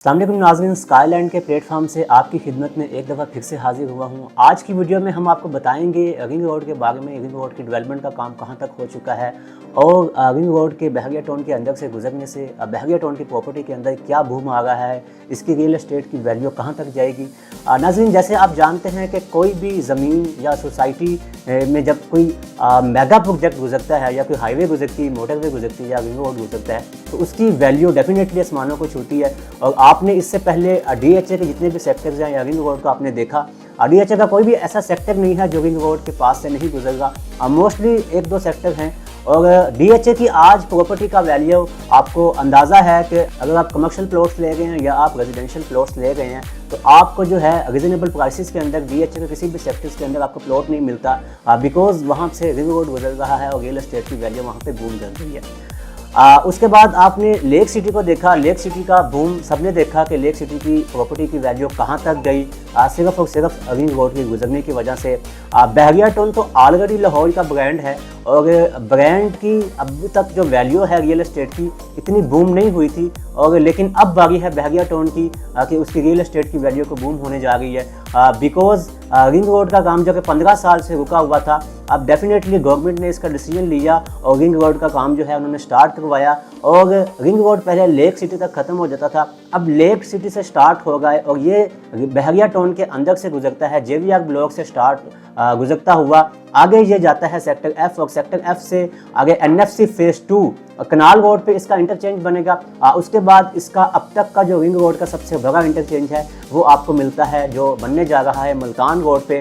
अस्सलामुअलैकुम नाज़रीन, स्काईलैंड के प्लेटफॉर्म से आपकी खिदमत में एक दफ़ा फिर से हाजिर हुआ हूँ। आज की वीडियो में हम आपको बताएंगे रिंग रोड के बारे में। रिंग रोड की डेवलपमेंट का काम कहाँ तक हो चुका है और रिंग रोड के बहरिया टाउन के अंदर से गुजरने से बहरिया टाउन की प्रॉपर्टी के अंदर क्या बूम आ रहा है, इसकी रियल एस्टेट की वैल्यू कहाँ तक जाएगी। नाज़रीन, जैसे आप जानते हैं कि कोई भी ज़मीन या सोसाइटी में जब कोई मेगा प्रोजेक्ट गुजरता है या कोई हाईवे गुजरती है, मोटरवे गुजरती है या रिंग रोड गुजरता है तो उसकी वैल्यू डेफिनेटली आसमानों को छूती है। और आपने इससे पहले DHA के जितने भी सेक्टर्स हैं या रिंग रोड को आपने देखा, DHA का कोई भी ऐसा सेक्टर नहीं है जो रिंग रोड के पास से नहीं गुजरेगा। मोस्टली एक दो सेक्टर हैं और DHA की आज प्रॉपर्टी का वैल्यू आपको अंदाज़ा है कि अगर आप कमर्शियल प्लॉट्स ले गए हैं या आप रेजिडेंशियल प्लॉट्स ले गए हैं तो आपको जो है रिजनेबल प्राइसेस के अंदर DHA के किसी भी सेक्टर्स के अंदर आपको प्लॉट नहीं मिलता, बिकॉज वहाँ से रिंग रोड गुजर रहा है और रियल एस्टेट की वैल्यू वहाँ पे बूम कर रही है। उसके बाद आपने लेक सिटी को देखा। लेक सिटी का बूम सबने देखा कि लेक सिटी की प्रॉपर्टी की वैल्यू कहाँ तक गई, सिर्फ और सिर्फ रिंग रोड के गुजरने की वजह से। बहरिया टाउन तो ऑलरेडी लाहौर का ब्रांड है और ब्रांड की अभी तक जो वैल्यू है रियल एस्टेट की इतनी बूम नहीं हुई थी, और लेकिन अब बारी है बहरिया टाउन की कि उसकी रियल एस्टेट की वैल्यू को बूम होने जा रही है। बिकॉज रिंग रोड का काम जो कि 15 साल से रुका हुआ था, अब डेफिनेटली गवर्नमेंट ने इसका डिसीजन लिया और रिंग रोड का काम जो है उन्होंने स्टार्ट करवाया। और रिंग रोड पहले लेक सिटी तक ख़त्म हो जाता था, अब लेक सिटी से स्टार्ट हो गए और ये बहरिया टाउन के अंदर से गुजरता है। JVR ब्लॉक से स्टार्ट गुजरता हुआ आगे ये जाता है सेक्टर F और सेक्टर F से आगे NFC फेज़ 2 कनाल रोड पे इसका इंटरचेंज बनेगा। उसके बाद इसका अब तक का जो रिंग रोड का सबसे बड़ा इंटरचेंज है वो आपको मिलता है जो बनने जा रहा है मुल्तान रोड पे,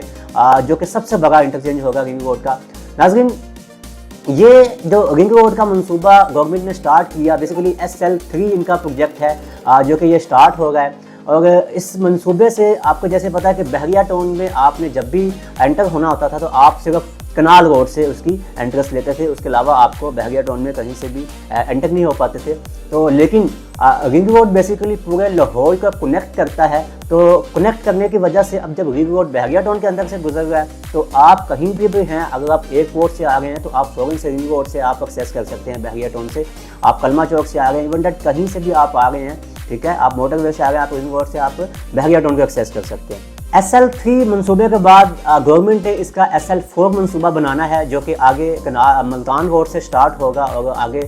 जो कि सबसे बड़ा इंटरचेंज होगा रिंग रोड का। नाज़रीन, ये जो रिंग रोड का मंसूबा गवर्नमेंट ने स्टार्ट किया, बेसिकली SL3 इनका प्रोजेक्ट है जो कि ये स्टार्ट हो गया है। और इस मंसूबे से आपको जैसे पता है कि बहरिया टाउन में आपने जब भी एंटर होना होता था तो आप सिर्फ कनाल रोड से उसकी एंट्रेंस लेते थे, उसके अलावा आपको बहरिया टाउन में कहीं से भी एंटर नहीं हो पाते थे। तो लेकिन रिंग रोड बेसिकली पूरे लाहौर का कनेक्ट करता है, तो कनेक्ट करने की वजह से अब जब रिंग रोड बहरिया टाउन के अंदर से गुजर रहा है तो आप कहीं भी हैं, अगर आप एयरपोर्ट से आ गए हैं तो आप फ़ौरन से रिंग रोड से आप एक्सेस कर सकते हैं बहरिया टाउन से। आप कलमा चौक से आ गए, इवन डेट कहीं से भी आप आ गए हैं, ठीक है, आप मोटरवे से आ गए, आप रिंग रोड से आप बहरिया टाउन को एक्सेस कर सकते हैं। SL3 मंसूबे के बाद गवर्नमेंट ने इसका SL4 मंसूबा बनाना है जो कि आगे मुल्तान रोड से स्टार्ट होगा और आगे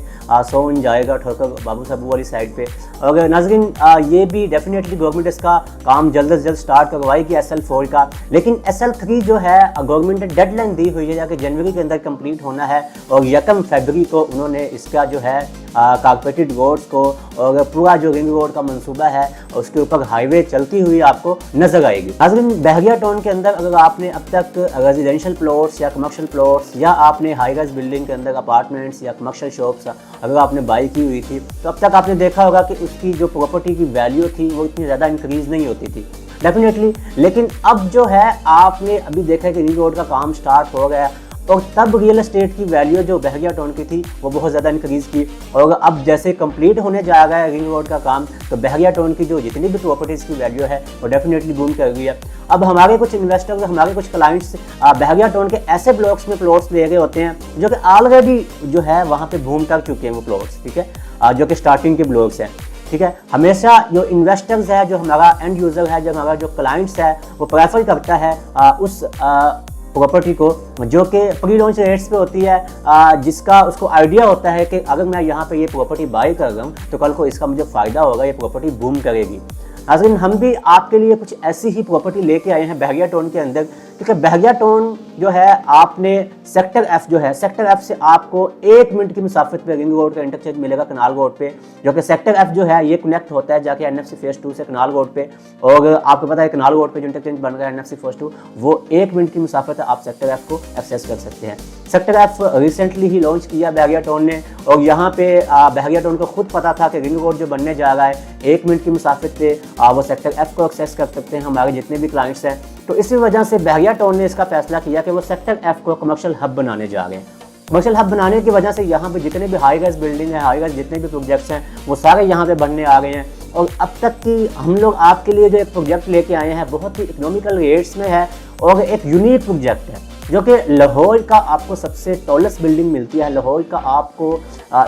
सोन जाएगा ठोकर बाबू साबू वाली साइड पे। और नाज़रीन, ये भी डेफिनेटली गवर्नमेंट इसका काम जल्द से जल्द स्टार्ट करवाएगी SL4 का। लेकिन SL3 जो है गवर्नमेंट ने डेडलाइन दी हुई है जाके जनवरी के अंदर कंप्लीट होना है और 1 फरवरी को उन्होंने इसका जो है कारपेटेड रोड्स को और पूरा जो रिंग रोड का मंसूबा है उसके ऊपर हाईवे चलती हुई आपको नजर आएगी। नाज़रीन, बहरिया टाउन के अंदर अगर आपने अब तक रेजिडेंशियल प्लॉट्स या कमर्शियल प्लॉट्स या आपने हाई राइज बिल्डिंग के अंदर अपार्टमेंट्स या कमर्शियल शॉप्स अगर आपने बाई की हुई थी तो अब तक आपने देखा होगा कि उसकी जो प्रॉपर्टी की वैल्यू थी वो इतनी ज़्यादा इंक्रीज़ नहीं होती थी डेफिनेटली। लेकिन अब जो है आपने अभी देखा है कि रिंग रोड का काम स्टार्ट हो गया और तब रियल एस्टेट की वैल्यू जो बहरिया टाउन की थी वो बहुत ज़्यादा इंक्रीज़ की। और अब जैसे कंप्लीट होने जा रहा है रिंग रोड का काम तो बहरिया टाउन की जो जितनी भी प्रॉपर्टीज़ की वैल्यू है वो डेफिनेटली बूम कर रही है। अब हमारे कुछ इन्वेस्टर्स, हमारे कुछ क्लाइंट्स बहरिया टाउन के ऐसे ब्लॉक्स में प्लॉट्स ले गए होते हैं जो कि ऑलरेडी जो है वहाँ पर बूम कर चुके हैं वो प्लॉट्स, ठीक है, जो कि स्टार्टिंग के ब्लॉक्स हैं, ठीक है। हमेशा जो इन्वेस्टर्स है, जो हमारा एंड यूज़र है, जो हमारा जो क्लाइंट्स है वो प्रेफर करता है उस प्रॉपर्टी को जो कि प्री लॉन्च रेट्स पे होती है, जिसका उसको आइडिया होता है कि अगर मैं यहाँ पे ये प्रॉपर्टी बाई कर रहा हूँ तो कल को इसका मुझे फ़ायदा होगा, ये प्रॉपर्टी बूम करेगी। नाज़रीन, हम भी आपके लिए कुछ ऐसी ही प्रॉपर्टी लेके आए हैं बहरिया टाउन के अंदर, क्योंकि बहरिया टाउन जो है आपने सेक्टर F जो है, सेक्टर F से आपको 1 मिनट की मुसाफत पे रिंग रोड का इंटरचेंज मिलेगा कनाल रोड पे, जो कि सेक्टर F जो है ये कनेक्ट होता है जाके NFC फेज़ 2 से कनाल रोड पे। और आपको पता है कनाल रोड पे जो इंटरचेंज बन रहा है NFC फेज़ 2 वो 1 मिनट की मुसाफत है, आप सेक्टर F को एक्सेस कर सकते हैं। सेक्टर F रिसेंटली ही लॉन्च किया बहरिया टाउन ने और यहाँ पे बहरिया टाउन को खुद पता था कि रिंग रोड जो बनने जा रहा है 1 मिनट की मुसाफत पे वो सेक्टर F को एक्सेस कर सकते हैं हमारे जितने भी क्लाइंट्स हैं। तो इसी वजह से बहरिया टाउन ने इसका फैसला किया कि वो सेक्टर F को कमर्शियल हब बनाने जा रहे हैं। कमर्शियल हब बनाने की वजह से यहाँ पे जितने भी हाई राइज बिल्डिंग है, हाई राइज जितने भी प्रोजेक्ट्स हैं वो सारे यहाँ पे बनने आ गए हैं। और अब तक की हम लोग आपके लिए जो एक प्रोजेक्ट लेके आए हैं बहुत ही इकोनॉमिकल रेट्स में है और एक यूनिक प्रोजेक्ट है। जो कि लाहौर का आपको सबसे टॉलेस्ट बिल्डिंग मिलती है। लाहौर का आपको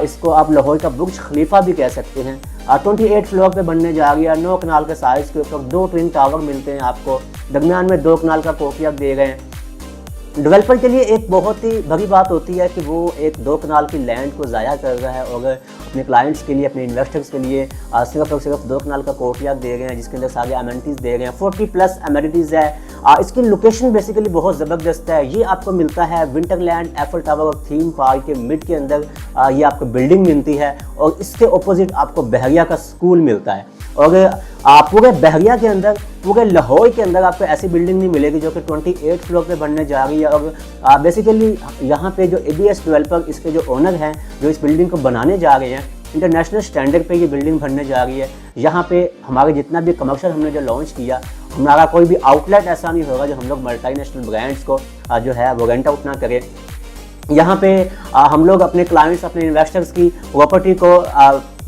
इसको आप लाहौर का बुर्ज खलीफा भी कह सकते हैं। 28 फ्लोर पे बनने जा रही है। 9 कनाल के साइज़ के ऊपर 2 ट्विन टावर मिलते हैं आपको, दरमियान में 2 कनाल का कोर्टयार्ड दे गए हैं। डेवलपर के लिए एक बहुत ही बड़ी बात होती है कि वो एक 2 कनाल की लैंड को ज़ाया कर रहा है और अपने क्लाइंट्स के लिए, अपने इन्वेस्टर्स के लिए सिर्फ और सिर्फ 2 कनाल का कोर्टयार्ड दे गए हैं, जिसके अंदर सारे अमेनिटीज़ दे गए हैं। 40+ अमेनिटीज़ है। इसकी लोकेशन बेसिकली बहुत ज़बरदस्त है। ये आपको मिलता है विंटरलैंड एफल टावर और थीम पार्क के मिड के अंदर ये आपको बिल्डिंग मिलती है और इसके अपोजिट आपको बहरिया का स्कूल मिलता है। और पूरे बहरिया के अंदर, पूरे लाहौर के अंदर आपको ऐसी बिल्डिंग नहीं मिलेगी जो कि 28 फ्लोर पे बनने जा रही है। और बेसिकली यहाँ पे जो ABS डेवलपर, इसके जो ओनर हैं, जो इस बिल्डिंग को बनाने जा रहे हैं, इंटरनेशनल स्टैंडर्ड पे ये बिल्डिंग बनने जा रही है। यहाँ पे हमारे जितना भी कमर्शियल हमने जो लॉन्च किया, हमारा कोई भी आउटलेट ऐसा नहीं होगा जो हम लोग मल्टीनेशनल ब्रांड्स को जो है वो रेंट आउट ना करें। यहाँ पे हम लोग अपने क्लाइंट्स, अपने इन्वेस्टर्स की प्रॉपर्टी को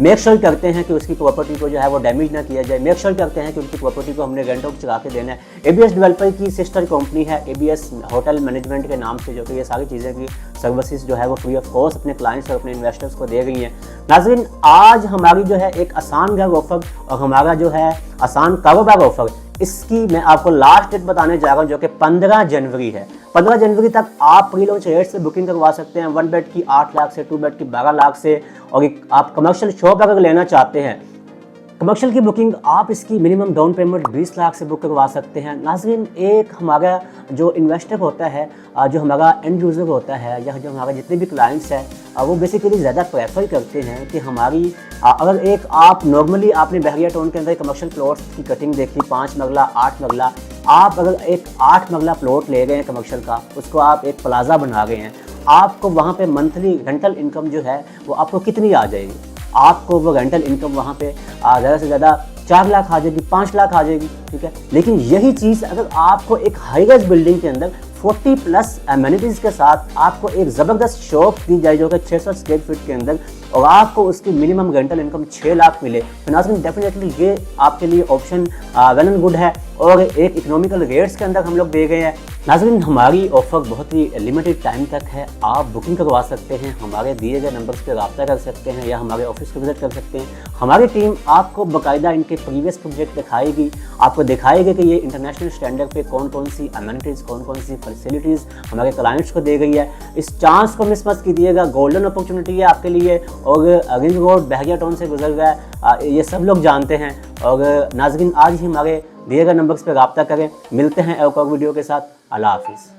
मेक श्योर करते हैं कि उसकी प्रॉपर्टी को जो है वो डैमेज ना किया जाए। मेक श्योर करते हैं कि उनकी प्रॉपर्टी को हमने रेंट आउट चला के देना है। ABS डेवलपर की सिस्टर कंपनी है ABS होटल मैनेजमेंट के नाम से, जो कि ये सारी चीज़ें की सर्विसेज जो है वो फ्री ऑफ कॉस्ट अपने क्लाइंट्स और अपने इन्वेस्टर्स को दे रही हैं। नाज़रीन, आज हमारी जो है एक आसान घर ऑफर और हमारा जो है आसान कारोबार ऑफर, इसकी मैं आपको लास्ट डेट बताने जा रहा हूँ, जो कि 15 जनवरी है। 15 जनवरी तक आप प्री लॉन्च रेट से बुकिंग करवा सकते हैं। 1 बेड की 8 लाख से, 2 बेड की 12 लाख से, और आप कमर्शियल शॉप अगर लेना चाहते हैं, कमर्शियल की बुकिंग आप इसकी मिनिमम डाउन पेमेंट 20 लाख से बुक करवा सकते हैं। नाज़रीन, एक हमारा जो इन्वेस्टर होता है, जो हमारा एंड यूज़र होता है, या जो हमारे जितने भी क्लाइंट्स हैं, वो बेसिकली ज़्यादा प्रेफर करते हैं कि हमारी अगर एक आप नॉर्मली आपने बहरिया टाउन के अंदर कमर्शियल प्लॉट्स की कटिंग देखी, 5 मरला 8 मरला, आप अगर एक 8 मरला प्लॉट ले गए हैं कमर्शियल का, उसको आप एक प्लाजा बना गए हैं, आपको वहाँ पे मंथली रेंटल इनकम जो है वो आपको कितनी आ जाएगी? आपको वो रेंटल इनकम वहाँ पे ज़्यादा से ज़्यादा 4 लाख आ जाएगी, 5 लाख आ जाएगी, ठीक है। लेकिन यही चीज़ अगर आपको एक हाई राइज बिल्डिंग के अंदर 40+ एमेनिटीज़ के साथ आपको एक ज़बरदस्त शॉप दी जाए जो कि 600 स्क्वायर फीट के अंदर, और आपको उसकी मिनिमम रेंटल इनकम 6 लाख मिले, तो नाज़रीन डेफिनेटली ये आपके लिए ऑप्शन वेल एंड गुड है और एक इकोनॉमिकल रेट्स के अंदर हम लोग दे गए हैं। नाज़रीन, हमारी ऑफ़र बहुत ही लिमिटेड टाइम तक है। आप बुकिंग करवा सकते हैं, हमारे दिए गए नंबर्स पे रब्ता कर सकते हैं, या हमारे ऑफिस को विजिट कर सकते हैं। हमारी टीम आपको बाकायदा इनके प्रीवियस प्रोजेक्ट दिखाएगी, आपको दिखाएगी कि ये इंटरनेशनल स्टैंडर्ड पे कौन कौन सी अमेनिटीज़, कौन कौन सी फैसिलिटीज़ हमारे क्लाइंट्स को दे गई है। इस चांस को मिस मत कीजिएगा, गोल्डन अपॉर्चुनिटी है आपके लिए। और रिंग रोड बहरिया टाउन से गुजर रहा है, ये सब लोग जानते हैं। और नाज़रीन, आज ही हमारे दिए गए नंबर्स पे रब्ता करें। मिलते हैं एक और वीडियो के साथ। अल्लाह हाफिज़।